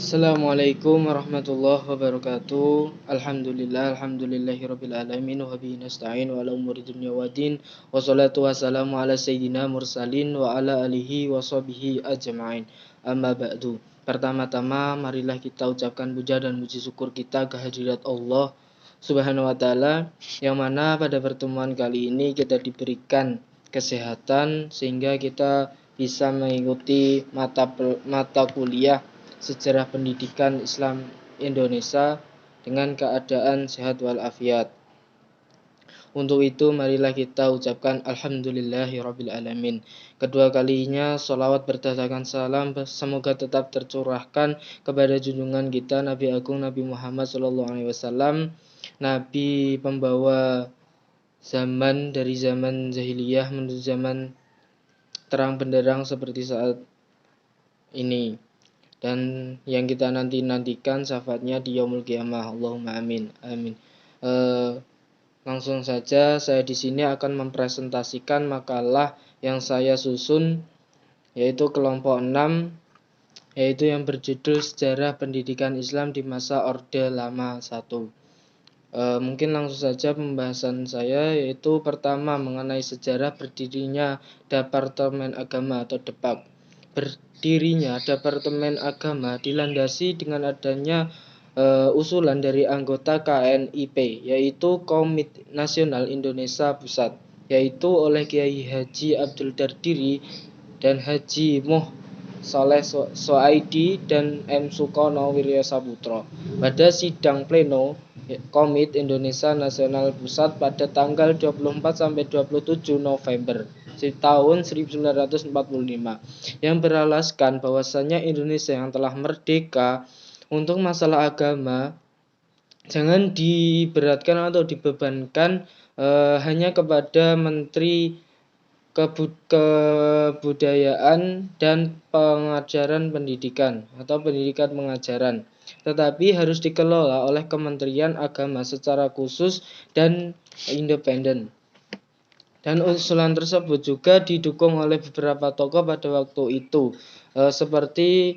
Assalamualaikum warahmatullahi wabarakatuh. Alhamdulillahirabbil alamin wa bihi nasta'in wa ala umuri dunya waddin. Wassalatu wassalamu ala sayyidina mursalin wa ala alihi wa sahbihi ajma'in. Amma ba'du. Pertama-tama marilah kita ucapkan puja dan puji syukur kita kehadirat Allah Subhanahu wa taala, yang mana pada pertemuan kali ini kita diberikan kesehatan sehingga kita bisa mengikuti mata kuliah Sejarah Pendidikan Islam Indonesia dengan keadaan sehat walafiat. Untuk itu marilah kita ucapkan Alhamdulillahirabbil alamin. Kedua kalinya sholawat berdatangan salam semoga tetap tercurahkan kepada junjungan kita Nabi Agung Nabi Muhammad SAW, Nabi pembawa zaman dari zaman jahiliyah menuju zaman terang benderang seperti saat ini, dan yang kita nantikan syafaatnya di yaumul qiyamah. Allahumma amin. Amin. Langsung saja saya di sini akan mempresentasikan makalah yang saya susun, yaitu kelompok 6, yaitu yang berjudul Sejarah Pendidikan Islam di Masa Orde Lama 1. Mungkin langsung saja pembahasan saya, yaitu pertama mengenai sejarah berdirinya Departemen Agama atau DEPAG. Berdirinya Departemen Agama dilandasi dengan adanya usulan dari anggota KNIP, yaitu Komite Nasional Indonesia Pusat, yaitu oleh Kiai Haji Abdul Dardiri dan Haji Moh Saleh Soaidi dan M. Sukono Wiryo Saputro pada sidang pleno Komite Indonesia Nasional Pusat pada tanggal 24-27 November tahun 1945, yang beralaskan bahwasanya Indonesia yang telah merdeka untuk masalah agama jangan diberatkan atau dibebankan hanya kepada Menteri Kebudayaan dan Pengajaran Pendidikan atau Pendidikan Pengajaran, tetapi harus dikelola oleh Kementerian Agama secara khusus dan independen. Dan usulan tersebut juga didukung oleh beberapa tokoh pada waktu itu, seperti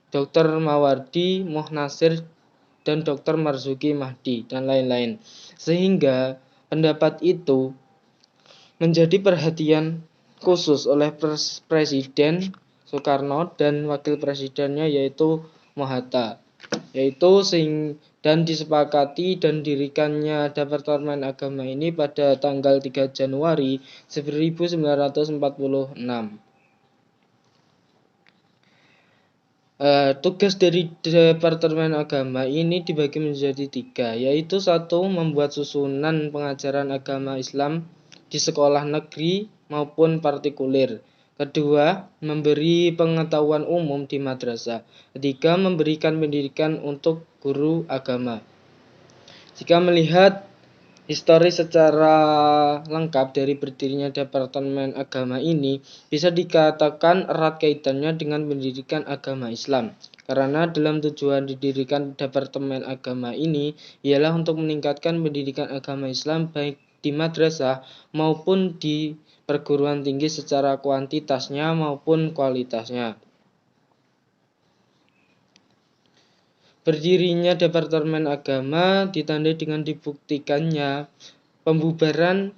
Dr. Mawardi, Moh Nasir, dan Dr. Marzuki Mahdi, dan lain-lain. Sehingga pendapat itu menjadi perhatian khusus oleh Presiden Soekarno dan Wakil Presidennya yaitu Mohatta, dan disepakati dan dirikannya Departemen Agama ini pada tanggal 3 Januari 1946. Tugas dari Departemen Agama ini dibagi menjadi 3, yaitu 1. Membuat susunan pengajaran agama Islam di sekolah negeri maupun partikuler. 2. Memberi pengetahuan umum di madrasah. 3. Memberikan pendidikan untuk guru agama. Jika melihat histori secara lengkap dari berdirinya Departemen Agama ini, bisa dikatakan erat kaitannya dengan pendidikan agama Islam. Karena dalam tujuan didirikan Departemen Agama ini ialah untuk meningkatkan pendidikan agama Islam baik di madrasah maupun di perguruan tinggi secara kuantitasnya maupun kualitasnya. Berdirinya Departemen Agama ditandai dengan dibuktikannya pembubaran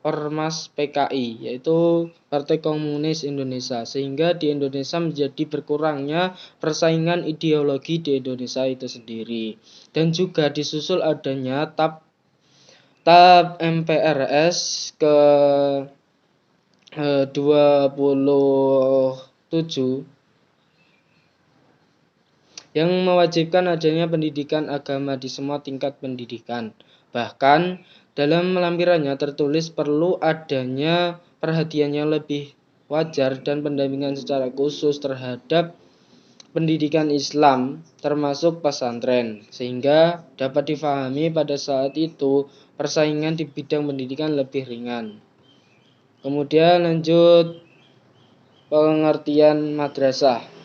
Ormas PKI, yaitu Partai Komunis Indonesia, sehingga di Indonesia menjadi berkurangnya persaingan ideologi di Indonesia itu sendiri. Dan juga disusul adanya TAP MPRS ke 27 yang mewajibkan adanya pendidikan agama di semua tingkat pendidikan. Bahkan dalam lampirannya tertulis perlu adanya perhatian yang lebih wajar dan pendampingan secara khusus terhadap pendidikan Islam termasuk pesantren, sehingga dapat difahami pada saat itu persaingan di bidang pendidikan lebih ringan. Kemudian lanjut pengertian madrasah.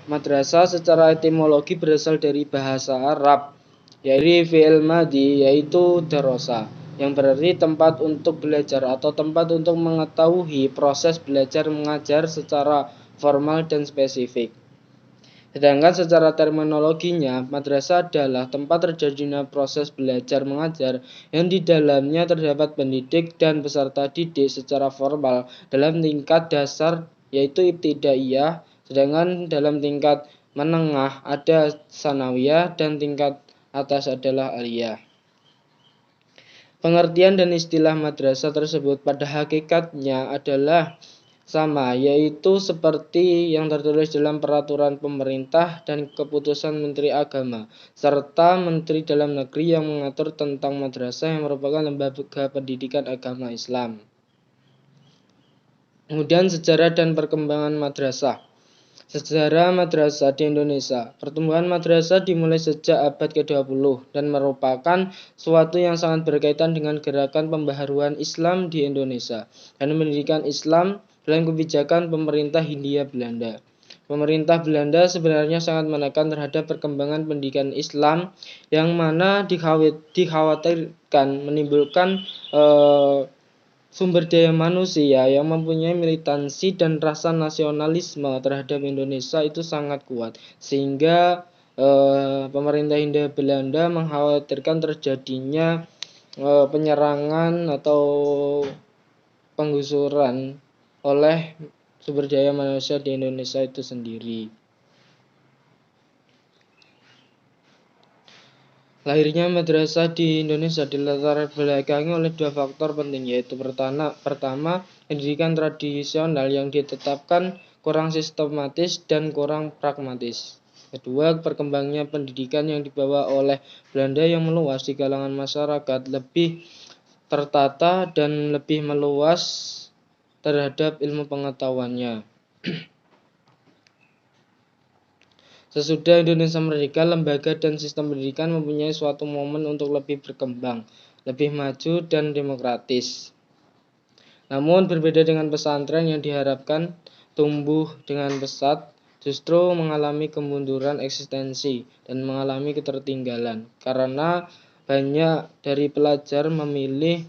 Madrasah secara etimologi berasal dari bahasa Arab, yaitu fi'il madhi, yaitu darosa, yang berarti tempat untuk belajar atau tempat untuk mengetahui proses belajar mengajar secara formal dan spesifik. Sedangkan secara terminologinya, madrasah adalah tempat terjadinya proses belajar mengajar yang di dalamnya terdapat pendidik dan peserta didik secara formal dalam tingkat dasar yaitu ibtidaiyah, sedangkan dalam tingkat menengah ada sanawiyah dan tingkat atas adalah aliyah. Pengertian dan istilah madrasah tersebut pada hakikatnya adalah sama, yaitu seperti yang tertulis dalam peraturan pemerintah dan keputusan Menteri Agama, serta Menteri Dalam Negeri yang mengatur tentang madrasah yang merupakan lembaga pendidikan agama Islam. Kemudian sejarah dan perkembangan madrasah. Sejarah madrasah di Indonesia. Pertumbuhan madrasah dimulai sejak abad ke-20 dan merupakan suatu yang sangat berkaitan dengan gerakan pembaharuan Islam di Indonesia dan pendidikan Islam dalam kebijakan pemerintah Hindia Belanda. Pemerintah Belanda sebenarnya sangat menekan terhadap perkembangan pendidikan Islam yang mana dikhawatirkan menimbulkan sumber daya manusia yang mempunyai militansi dan rasa nasionalisme terhadap Indonesia itu sangat kuat, sehingga pemerintah Hindia Belanda mengkhawatirkan terjadinya penyerangan atau penggusuran oleh sumber daya manusia di Indonesia itu sendiri. Lahirnya madrasah di Indonesia dilatar belakangi oleh dua faktor penting, yaitu pertama, pendidikan tradisional yang ditetapkan kurang sistematis dan kurang pragmatis. Kedua, perkembangannya pendidikan yang dibawa oleh Belanda yang meluas di kalangan masyarakat, lebih tertata dan lebih meluas terhadap ilmu pengetahuannya. Sesudah Indonesia merdeka, lembaga dan sistem pendidikan mempunyai suatu momen untuk lebih berkembang, lebih maju dan demokratis. Namun berbeda dengan pesantren yang diharapkan tumbuh dengan pesat, justru mengalami kemunduran eksistensi dan mengalami ketertinggalan karena banyak dari pelajar memilih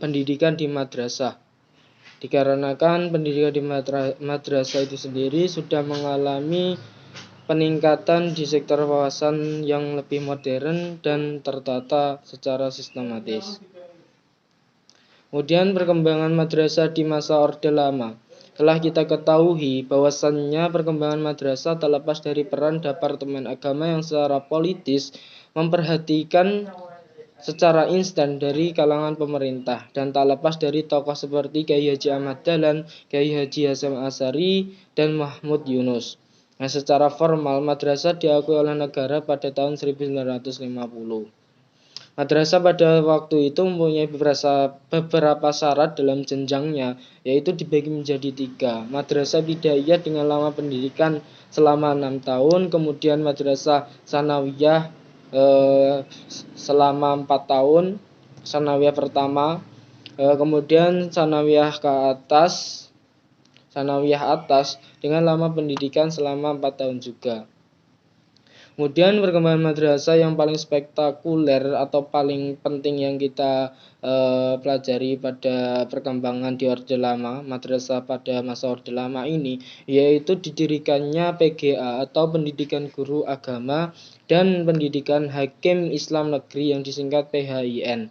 pendidikan di madrasah. Dikarenakan pendidikan di madrasah itu sendiri sudah mengalami peningkatan di sektor wawasan yang lebih modern dan tertata secara sistematis. Kemudian perkembangan madrasah di masa Orde Lama. Telah kita ketahui bahwasannya perkembangan madrasah tak lepas dari peran Departemen Agama yang secara politis memperhatikan secara instan dari kalangan pemerintah dan tak lepas dari tokoh seperti Kyai Haji Ahmad Dahlan, Kyai Haji Hasyim Asy'ari, dan Mahmud Yunus. Nah, secara formal madrasah diakui oleh negara pada tahun 1950. Madrasah pada waktu itu mempunyai beberapa syarat dalam jenjangnya, yaitu dibagi menjadi 3. Madrasah Bidayah dengan lama pendidikan selama 6 tahun, kemudian madrasah sanawiyah selama 4 tahun, sanawiyah pertama, kemudian sanawiyah atas dengan lama pendidikan selama 4 tahun juga. Kemudian perkembangan madrasah yang paling spektakuler atau paling penting yang kita pelajari pada perkembangan di Orde Lama, madrasah pada masa Orde Lama ini, yaitu didirikannya PGA atau Pendidikan Guru Agama dan Pendidikan Hakim Islam Negeri yang disingkat PHIN.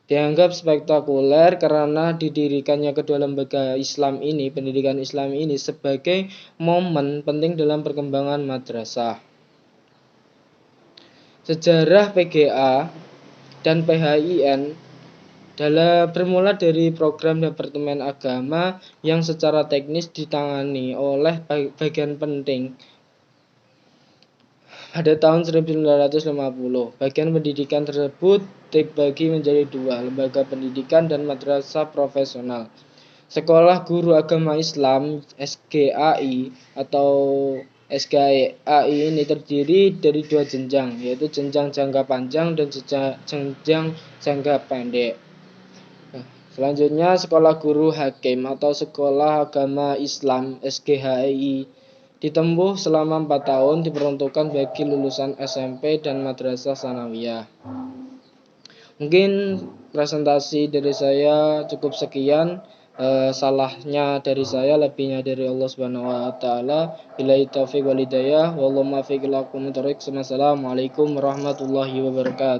Dianggap spektakuler karena didirikannya kedua lembaga Islam ini, pendidikan Islam ini sebagai momen penting dalam perkembangan madrasah. Sejarah PGA dan PHIN bermula dari program Departemen Agama yang secara teknis ditangani oleh bagian penting pada tahun 1950. Bagian pendidikan tersebut dibagi menjadi 2, lembaga pendidikan dan madrasah profesional. Sekolah Guru Agama Islam SGAI atau SGAI ini terdiri dari 2 jenjang, yaitu jenjang jangka panjang dan jenjang jangka pendek. Selanjutnya Sekolah Guru Hakim atau Sekolah Agama Islam SGHI ditempuh selama 4 tahun, diperuntukkan bagi lulusan SMP dan madrasah sanawiyah. Mungkin presentasi dari saya cukup sekian. Salahnya dari saya, lebihnya dari Allah Subhanahu wa taala. Billahi taufiq wal hidayah. Wallahu muwaffiq ila aqwamit thoriq. Wassalamualaikum warahmatullahi wabarakatuh.